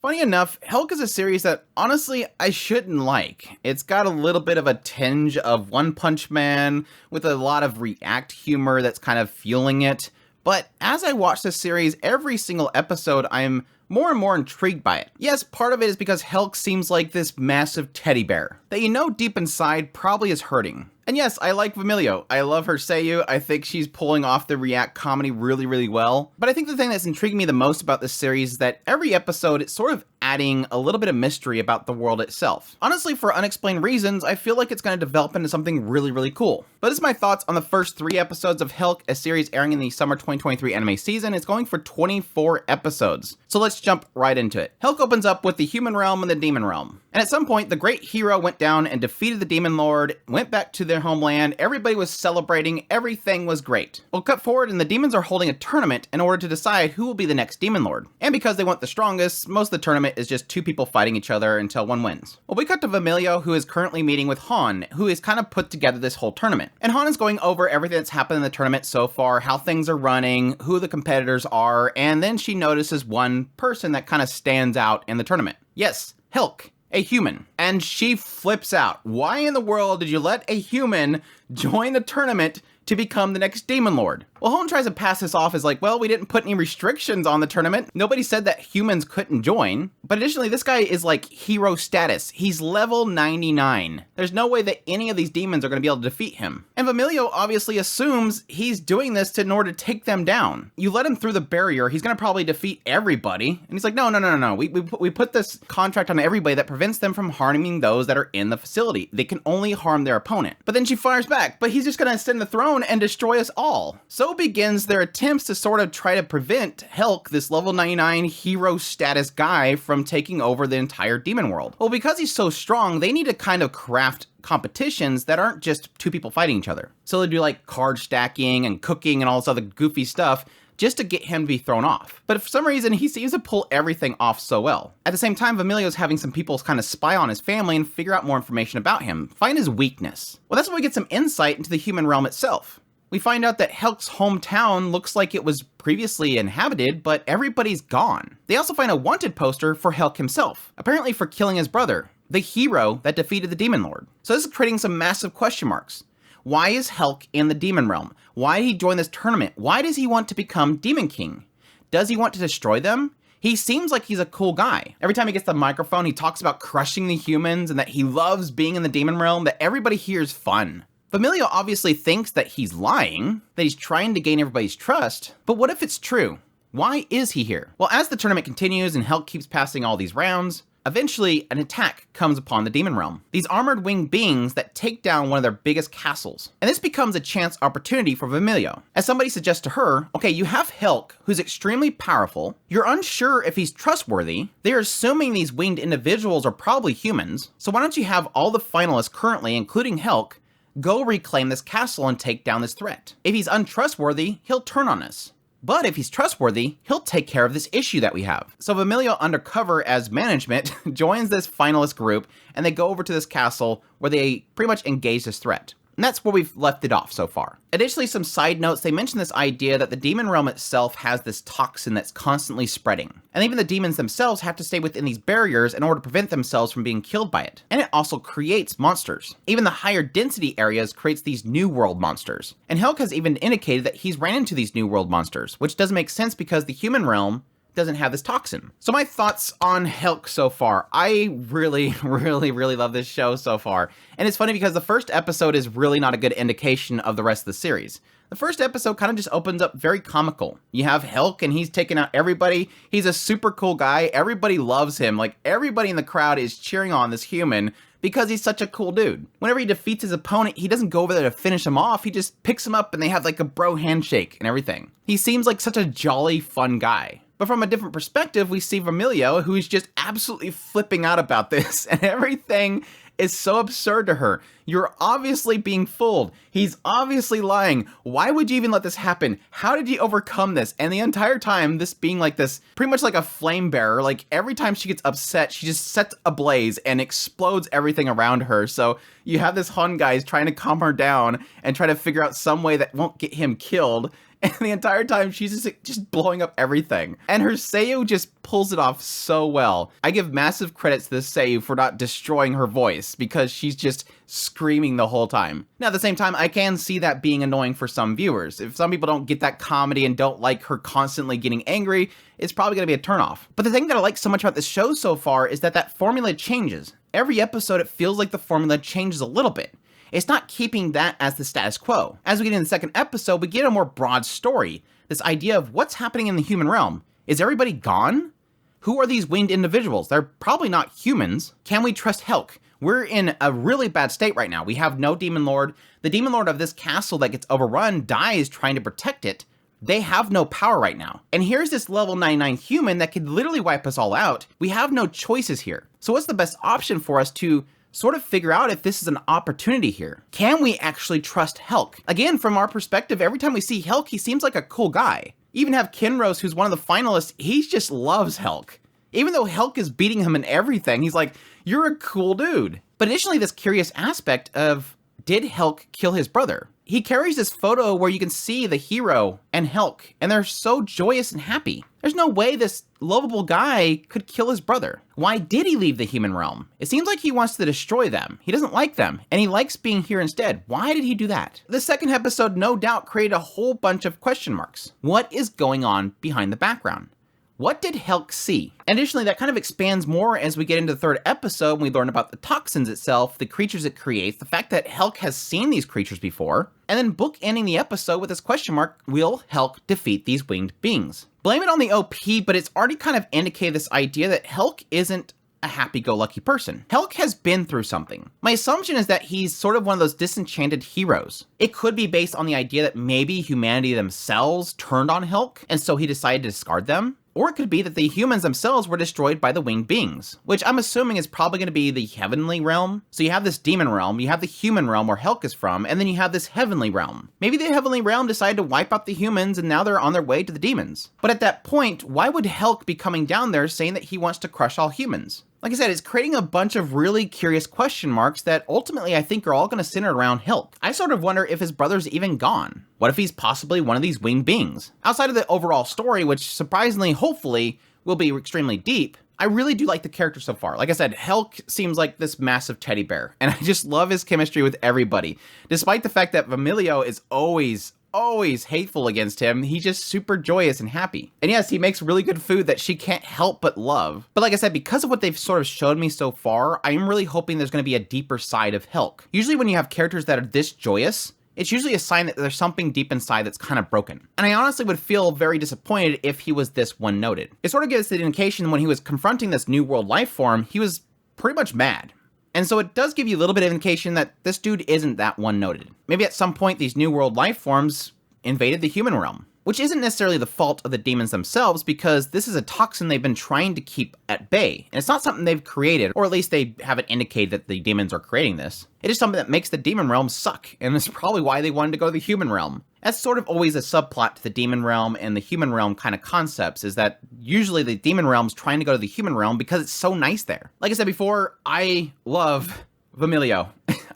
Funny enough, Helk is a series that honestly I shouldn't like. It's got a little bit of a tinge of One Punch Man with a lot of react humor that's kind of fueling it. But as I watch this series, every single episode I'm more and more intrigued by it. Yes, part of it is because Helk seems like this massive teddy bear that you know deep inside probably is hurting. And yes, I like Vermilio. I love her seiyuu. I think she's pulling off the react comedy really, really well. But I think the thing that's intriguing me the most about this series is that every episode, it's sort of adding a little bit of mystery about the world itself. Honestly, for unexplained reasons, I feel like it's going to develop into something really, really cool. But this is my thoughts on the first 3 episodes of Helk, a series airing in the summer 2023 anime season. It's going for 24 episodes. So let's jump right into it. Helk opens up with the human realm and the demon realm. And at some point, the great hero went down and defeated the demon lord, went back to their homeland, everybody was celebrating, everything was great. We'll cut forward and the demons are holding a tournament in order to decide who will be the next demon lord. And because they want the strongest, most of the tournament is just 2 people fighting each other until one wins. Well, we cut to Vermilio, who is currently meeting with Han, who is kind of put together this whole tournament. And Han is going over everything that's happened in the tournament so far, how things are running, who the competitors are, and then she notices one person that kind of stands out in the tournament. Yes, Helk. A human. And she flips out. Why in the world did you let a human join the tournament to become the next demon lord? Well, Han tries to pass this off as like, well, we didn't put any restrictions on the tournament. Nobody said that humans couldn't join. But additionally, this guy is like hero status. He's level 99. There's no way that any of these demons are going to be able to defeat him. And Vermilio obviously assumes he's doing this in order to take them down. You let him through the barrier, he's going to probably defeat everybody. And he's like, no. We put this contract on everybody that prevents them from harming those that are in the facility. They can only harm their opponent. But then she fires back, but he's just going to ascend the throne and destroy us all. So begins their attempts to sort of try to prevent Helk, this level 99 hero status guy, from taking over the entire demon world. Well, because he's so strong, they need to kind of craft competitions that aren't just 2 people fighting each other. So they do like card stacking and cooking and all this other goofy stuff just to get him to be thrown off. But for some reason, he seems to pull everything off so well. At the same time, Vermilio's having some people kind of spy on his family and figure out more information about him, find his weakness. Well, that's when we get some insight into the human realm itself. We find out that Helk's hometown looks like it was previously inhabited, but everybody's gone. They also find a wanted poster for Helk himself, apparently for killing his brother, the hero that defeated the demon lord. So this is creating some massive question marks. Why is Helk in the demon realm? Why did he join this tournament? Why does he want to become Demon King? Does he want to destroy them? He seems like he's a cool guy. Every time he gets the microphone, he talks about crushing the humans and that he loves being in the demon realm, that everybody here is fun. Vermilio obviously thinks that he's lying, that he's trying to gain everybody's trust, but what if it's true? Why is he here? Well, as the tournament continues and Helk keeps passing all these rounds, eventually an attack comes upon the demon realm. These armored winged beings that take down one of their biggest castles. And this becomes a chance opportunity for Vermilio. As somebody suggests to her, okay, you have Helk, who's extremely powerful. You're unsure if he's trustworthy. They're assuming these winged individuals are probably humans. So why don't you have all the finalists currently, including Helk, go reclaim this castle and take down this threat. If he's untrustworthy, he'll turn on us. But if he's trustworthy, he'll take care of this issue that we have. So Vermilio, undercover as management, joins this finalist group, and they go over to this castle where they pretty much engage this threat. And that's where we've left it off so far. Additionally, some side notes, they mention this idea that the demon realm itself has this toxin that's constantly spreading. And even the demons themselves have to stay within these barriers in order to prevent themselves from being killed by it. And it also creates monsters. Even the higher density areas creates these new world monsters. And Helk has even indicated that he's ran into these new world monsters, which doesn't make sense because the human realm doesn't have this toxin. So my thoughts on Helk so far. I really love this show so far. And it's funny because the first episode is really not a good indication of the rest of the series. The first episode kind of just opens up very comical. You have Helk and he's taking out everybody. He's a super cool guy. Everybody loves him. Like everybody in the crowd is cheering on this human because he's such a cool dude. Whenever he defeats his opponent, he doesn't go over there to finish him off. He just picks him up and they have like a bro handshake and everything. He seems like such a jolly, fun guy. But from a different perspective, we see Vermilio, who is just absolutely flipping out about this, and everything is so absurd to her. You're obviously being fooled. He's obviously lying. Why would you even let this happen? How did you overcome this? And the entire time, this being like this, pretty much like a flame bearer, like every time she gets upset, she just sets ablaze and explodes everything around her. So you have this Hun guy trying to calm her down and try to figure out some way that won't get him killed. And the entire time, she's just blowing up everything. And her Seiyu just pulls it off so well. I give massive credits to this Seiyu for not destroying her voice, because she's just screaming the whole time. Now, at the same time, I can see that being annoying for some viewers. If some people don't get that comedy and don't like her constantly getting angry, it's probably going to be a turnoff. But the thing that I like so much about this show so far is that formula changes. Every episode, it feels like the formula changes a little bit. It's not keeping that as the status quo. As we get in the second episode, we get a more broad story. This idea of what's happening in the human realm. Is everybody gone? Who are these winged individuals? They're probably not humans. Can we trust Helk? We're in a really bad state right now. We have no Demon Lord. The Demon Lord of this castle that gets overrun dies trying to protect it. They have no power right now. And here's this level 99 human that could literally wipe us all out. We have no choices here. So what's the best option for us to sort of figure out if this is an opportunity here? Can we actually trust Helk? Again, from our perspective, every time we see Helk, he seems like a cool guy. Even have Kinrose, who's one of the finalists, he just loves Helk. Even though Helk is beating him in everything, he's like, you're a cool dude. But additionally, this curious aspect of, did Helk kill his brother? He carries this photo where you can see the hero and Helk, and they're so joyous and happy. There's no way this lovable guy could kill his brother. Why did he leave the human realm? It seems like he wants to destroy them. He doesn't like them, and he likes being here instead. Why did he do that? The second episode no doubt created a whole bunch of question marks. What is going on behind the background? What did Helk see? And additionally, that kind of expands more as we get into the third episode when we learn about the toxins itself, the creatures it creates, the fact that Helk has seen these creatures before, and then bookending the episode with this question mark, will Helk defeat these winged beings? Blame it on the OP, but it's already kind of indicated this idea that Helk isn't a happy-go-lucky person. Helk has been through something. My assumption is that he's sort of one of those disenchanted heroes. It could be based on the idea that maybe humanity themselves turned on Helk, and so he decided to discard them. Or it could be that the humans themselves were destroyed by the winged beings, which I'm assuming is probably going to be the heavenly realm. So you have this demon realm, you have the human realm where Helk is from, and then you have this heavenly realm. Maybe the heavenly realm decided to wipe out the humans and now they're on their way to the demons. But at that point, why would Helk be coming down there saying that he wants to crush all humans? Like I said, it's creating a bunch of really curious question marks that ultimately I think are all going to center around Helk. I sort of wonder if his brother's even gone. What if he's possibly one of these winged beings? Outside of the overall story, which surprisingly, hopefully, will be extremely deep, I really do like the character so far. Like I said, Helk seems like this massive teddy bear, and I just love his chemistry with everybody. Despite the fact that Vermilio is always hateful against him, he's just super joyous and happy. And yes, he makes really good food that she can't help but love. But like I said, because of what they've sort of showed me so far, I'm really hoping there's going to be a deeper side of Helk. Usually when you have characters that are this joyous, it's usually a sign that there's something deep inside that's kind of broken. And I honestly would feel very disappointed if he was this one-noted. It sort of gives the indication when he was confronting this new world life form, he was pretty much mad. And so it does give you a little bit of indication that this dude isn't that one-noted. Maybe at some point these new world life forms invaded the human realm, which isn't necessarily the fault of the demons themselves, because this is a toxin they've been trying to keep at bay. And it's not something they've created, or at least they haven't indicated that the demons are creating this. It is something that makes the demon realm suck, and that's probably why they wanted to go to the human realm. That's sort of always a subplot to the demon realm and the human realm kind of concepts, is that usually the demon realm's trying to go to the human realm because it's so nice there. Like I said before, I love Vermilio.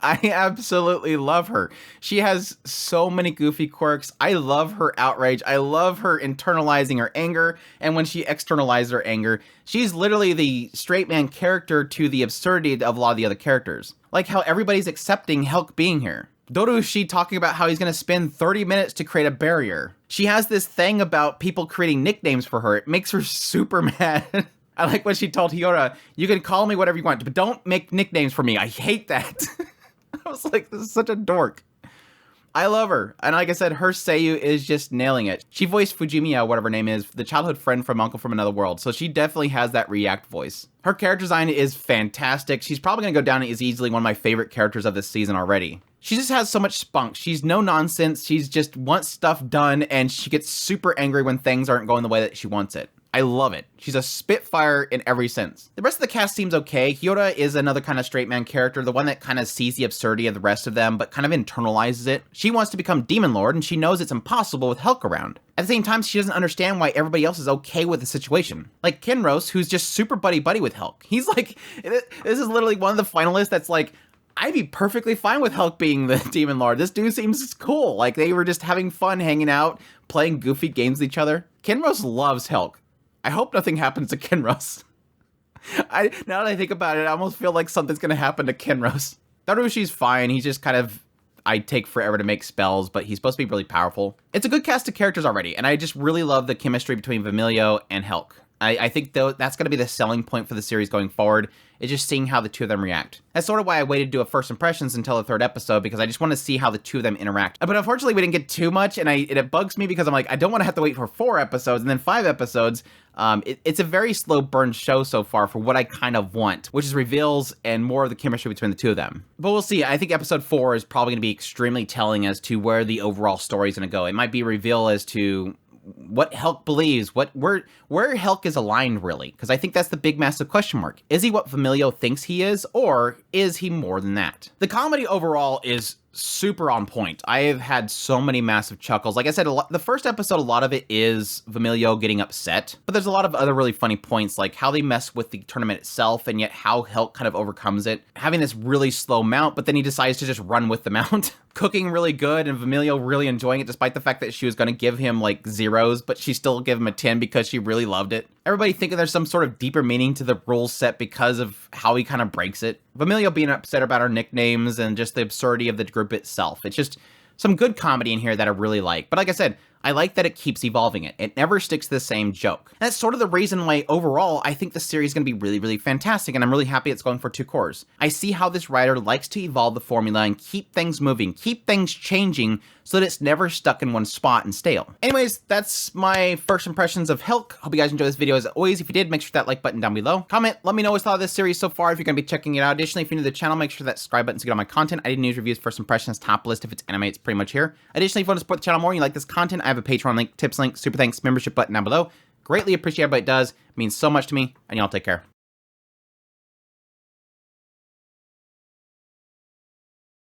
I absolutely love her. She has so many goofy quirks. I love her outrage. I love her internalizing her anger, and when she externalizes her anger, she's literally the straight man character to the absurdity of a lot of the other characters. Like how everybody's accepting Helk being here. Dorushi talking about how he's going to spend 30 minutes to create a barrier. She has this thing about people creating nicknames for her. It makes her super mad. I like when she told Hyora, you can call me whatever you want, but don't make nicknames for me. I hate that. I was like, this is such a dork. I love her. And like I said, her Seiyu is just nailing it. She voiced Fujimiya, whatever her name is, the childhood friend from Uncle from Another World. So she definitely has that React voice. Her character design is fantastic. She's probably going to go down as easily one of my favorite characters of this season already. She just has so much spunk. She's no nonsense. She's just wants stuff done, and she gets super angry when things aren't going the way that she wants it. I love it. She's a spitfire in every sense. The rest of the cast seems okay. Hyora is another kind of straight man character, the one that kind of sees the absurdity of the rest of them, but kind of internalizes it. She wants to become Demon Lord, and she knows it's impossible with Helk around. At the same time, she doesn't understand why everybody else is okay with the situation. Like Kinrose, who's just super buddy-buddy with Helk. He's like, this is literally one of the finalists that's like, I'd be perfectly fine with Helk being the Demon Lord. This dude seems cool. Like, they were just having fun hanging out, playing goofy games with each other. Kinross loves Helk. I hope nothing happens to Kinross. Now that I think about it, I almost feel like something's gonna happen to Kinross. Darushi's fine. He's just kind of, I take forever to make spells, but he's supposed to be really powerful. It's a good cast of characters already, and I just really love the chemistry between Vermilio and Helk. I think though that's going to be the selling point for the series going forward, is just seeing how the two of them react. That's sort of why I waited to do a first impressions until the 3rd episode, because I just want to see how the two of them interact. But unfortunately, we didn't get too much, and it bugs me because I'm like, I don't want to have to wait for 4 episodes and then 5 episodes. It's a very slow burn show so far for what I kind of want, which is reveals and more of the chemistry between the two of them. But we'll see. I think episode 4 is probably going to be extremely telling as to where the overall story is going to go. It might be a reveal as to what Helk believes, where Helk is aligned, really. Because I think that's the big, massive question mark. Is he what Vermilio thinks he is, or is he more than that? The comedy overall is super on point. I have had so many massive chuckles. Like I said, the first episode, a lot of it is Vermilio getting upset, but there's a lot of other really funny points, like how they mess with the tournament itself, and yet how Helk kind of overcomes it. Having this really slow mount, but then he decides to just run with the mount. Cooking really good, and Vermilio really enjoying it, despite the fact that she was going to give him, like, 0s, but she still gave him a 10 because she really loved it. Everybody thinking there's some sort of deeper meaning to the rules set because of how he kind of breaks it. Vermilio being upset about our nicknames and just the absurdity of the group itself. It's just some good comedy in here that I really like. But like I said, I like that it keeps evolving it. It never sticks to the same joke. And that's sort of the reason why overall I think the series is going to be really, really fantastic, and I'm really happy it's going for 2 cours. I see how this writer likes to evolve the formula and keep things moving, keep things changing so that it's never stuck in one spot and stale. Anyways, that's my first impressions of Helk. Hope you guys enjoyed this video as always. If you did, make sure that like button down below. Comment, let me know what you thought of this series so far if you're going to be checking it out. Additionally, if you're new to the channel, make sure that subscribe button to get all my content. I did news, reviews, first impressions, top list. If it's anime, it's pretty much here. Additionally, if you want to support the channel more and you like this content, I have a Patreon link, tips link, super thanks, membership button down below. Greatly appreciate everybody it does. It means so much to me, and y'all take care.